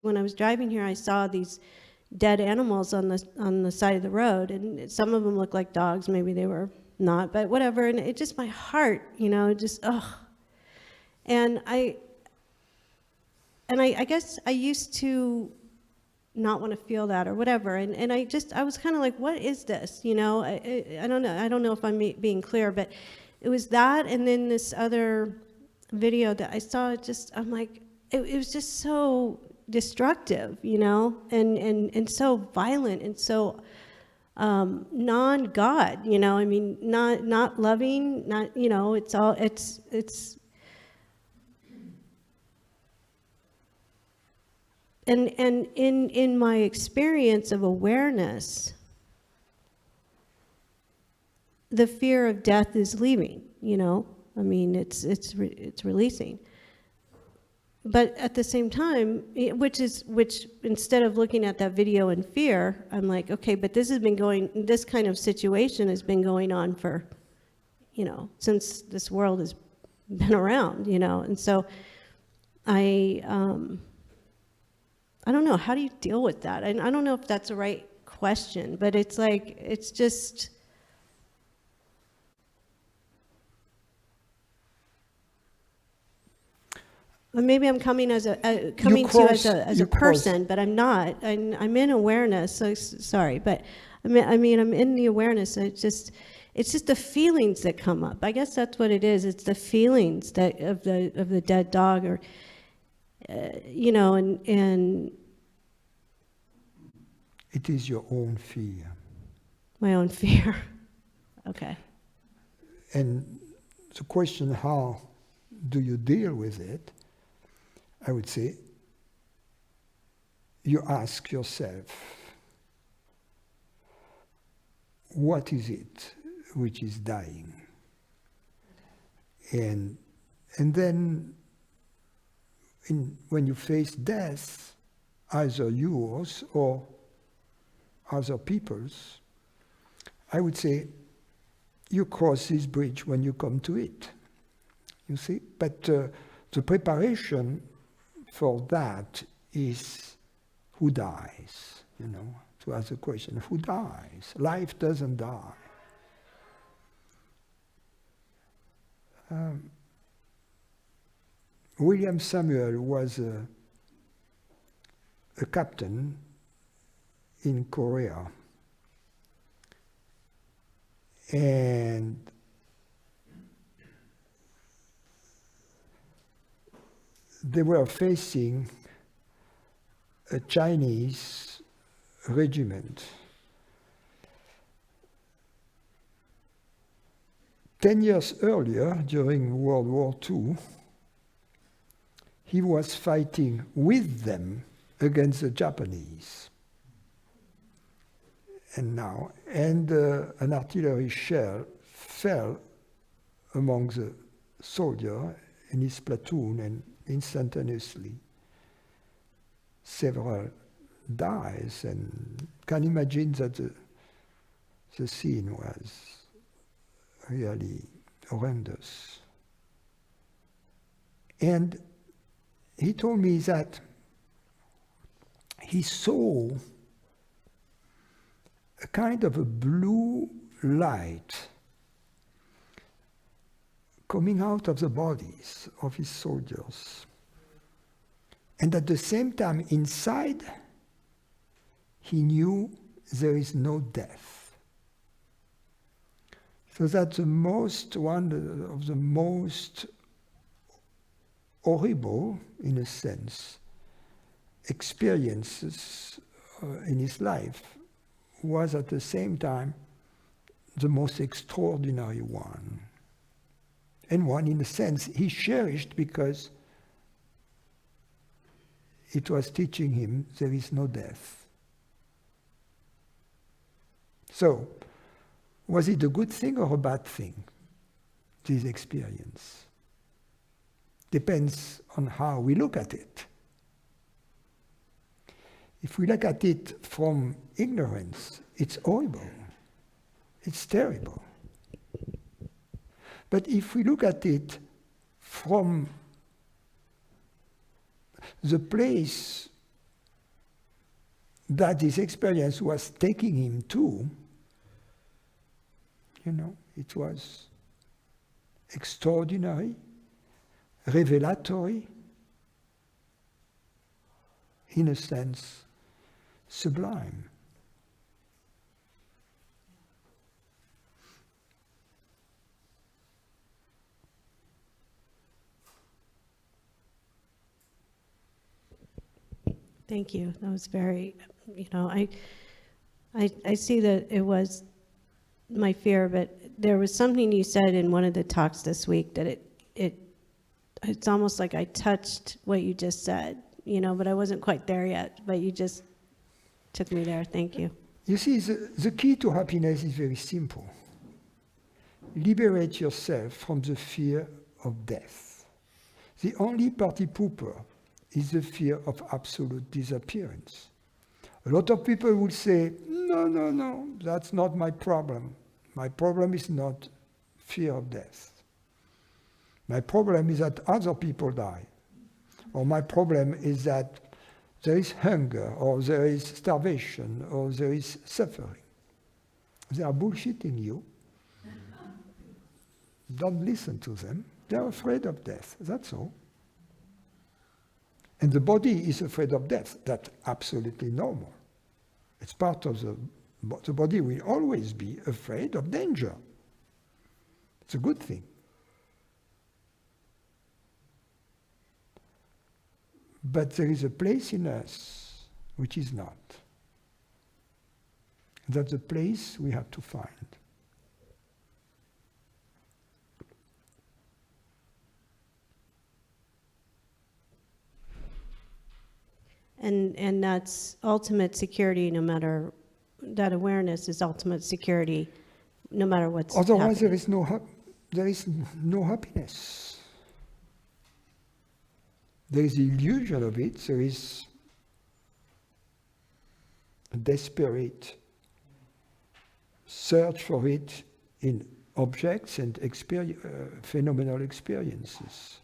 When I was driving here, I saw these dead animals on the side of the road, and some of them looked like dogs. Maybe they were not, but whatever. And it just, my heart, just ugh. And I guess I used to not want to feel that or whatever. And I was kind of like, what is this? I don't know. I don't know if I'm being clear, but it was that. And then this other video that I saw, I'm like, it was just so destructive, and so violent and so non-God, I mean, not loving, not, it's and in my experience of awareness, the fear of death is leaving, I mean, it's releasing. But at the same time, which instead of looking at that video in fear, I'm like, okay, but this kind of situation has been going on for, since this world has been around, and so I don't know, how do you deal with that? And I don't know if that's the right question, but it's like, it's just, maybe I'm coming to you as a person, but I'm not. I'm in awareness. So sorry, but I'm in the awareness. So it's just the feelings that come up. I guess that's what it is. It's the feelings that of the dead dog, or and it is your own fear. My own fear. Okay. And the question, how do you deal with it? I would say, you ask yourself, what is it which is dying? And then when you face death, either yours or other people's, I would say, you cross this bridge when you come to it. You see? But the preparation for that is who dies, to ask the question, who dies? Life doesn't die. William Samuel was a captain in Korea, and they were facing a Chinese regiment. 10 years earlier, during World War II, he was fighting with them against the Japanese. And an artillery shell fell among the soldier in his platoon, and instantaneously several dies, and can imagine that the scene was really horrendous. And he told me that he saw a kind of a blue light coming out of the bodies of his soldiers. And at the same time, inside, he knew there is no death. So that's one of the most horrible, in a sense, experiences in his life, was at the same time the most extraordinary one. And one, in a sense, he cherished because it was teaching him there is no death. So, was it a good thing or a bad thing, this experience? Depends on how we look at it. If we look at it from ignorance, it's horrible. It's terrible. But if we look at it from the place that this experience was taking him to, it was extraordinary, revelatory, in a sense, sublime. Thank you. That was very, I see that it was my fear, but there was something you said in one of the talks this week that it's almost like I touched what you just said, but I wasn't quite there yet, but you just took me there. Thank you. You see, the key to happiness is very simple. Liberate yourself from the fear of death. The only party pooper is the fear of absolute disappearance. A lot of people will say, no, that's not my problem. My problem is not fear of death. My problem is that other people die. Or my problem is that there is hunger, or there is starvation, or there is suffering. They are bullshitting you. Don't listen to them. They are afraid of death, that's all. And the body is afraid of death. That's absolutely normal. It's part of the body will always be afraid of danger. It's a good thing. But there is a place in us which is not. That's a place we have to find. And that's ultimate security, no matter, that awareness is ultimate security, no matter what's Otherwise, happening. there is no happiness. There is the illusion of it. There is a desperate search for it in objects and phenomenal experiences.